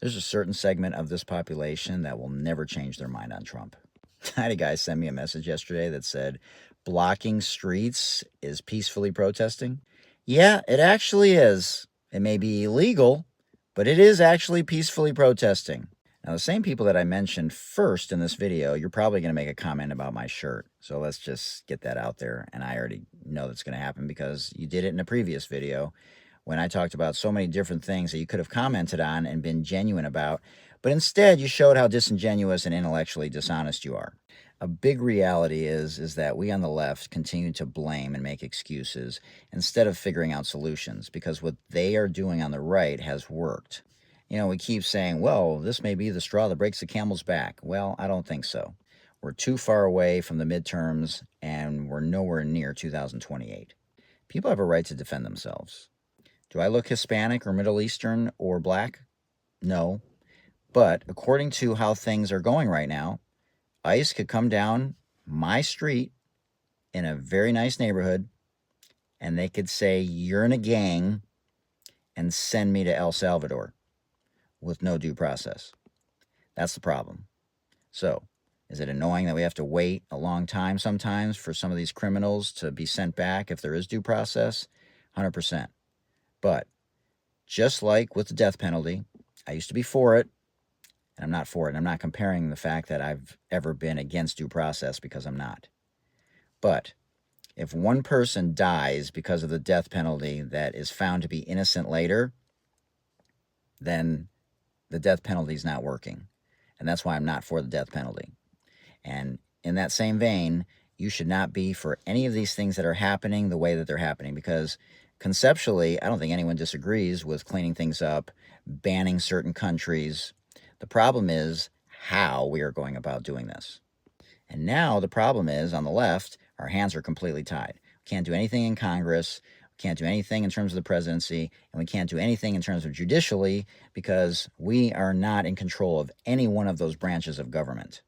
There's a certain segment of this population that will never change their mind on Trump. I had a guy send me a message yesterday that said, blocking streets is peacefully protesting. Yeah, it actually is. It may be illegal, but it is actually peacefully protesting. Now, the same people that I mentioned first in this video, you're probably going to make a comment about my shirt. So let's just get that out there. And I already know that's going to happen because you did it in a previous video when I talked about so many different things that you could have commented on and been genuine about. But instead, you showed how disingenuous and intellectually dishonest you are. A big reality is that we on the left continue to blame and make excuses instead of figuring out solutions, because what they are doing on the right has worked. You know, we keep saying, well, this may be the straw that breaks the camel's back. Well, I don't think so. We're too far away from the midterms, and we're nowhere near 2028. People have a right to defend themselves. Do I look Hispanic or Middle Eastern or black? No. But according to how things are going right now, ICE could come down my street in a very nice neighborhood and they could say, you're in a gang, and send me to El Salvador with no due process. That's the problem. So, is it annoying that we have to wait a long time sometimes for some of these criminals to be sent back if there is due process? 100%. But just like with the death penalty, I used to be for it, and I'm not for it. I'm not comparing the fact that I've ever been against due process, because I'm not. But if one person dies because of the death penalty that is found to be innocent later, then the death penalty is not working. And that's why I'm not for the death penalty. And in that same vein, you should not be for any of these things that are happening the way that they're happening, because conceptually, I don't think anyone disagrees with cleaning things up, banning certain countries. The problem is how we are going about doing this. And now the problem is, on the left, our hands are completely tied. We can't do anything in Congress, we can't do anything in terms of the presidency, and we can't do anything in terms of judicially, because we are not in control of any one of those branches of government.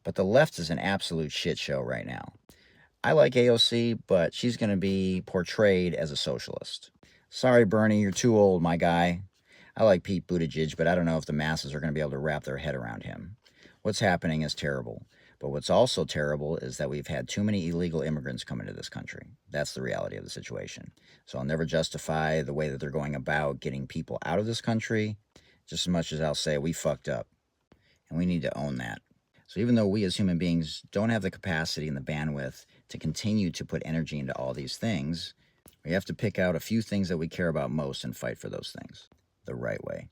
But the left is an absolute shit show right now. I like AOC, but she's going to be portrayed as a socialist. Sorry, Bernie, you're too old, my guy. I like Pete Buttigieg, but I don't know if the masses are going to be able to wrap their head around him. What's happening is terrible. But what's also terrible is that we've had too many illegal immigrants come into this country. That's the reality of the situation. So I'll never justify the way that they're going about getting people out of this country, just as much as I'll say we fucked up. And we need to own that. So even though we as human beings don't have the capacity and the bandwidth to continue to put energy into all these things, we have to pick out a few things that we care about most and fight for those things the right way.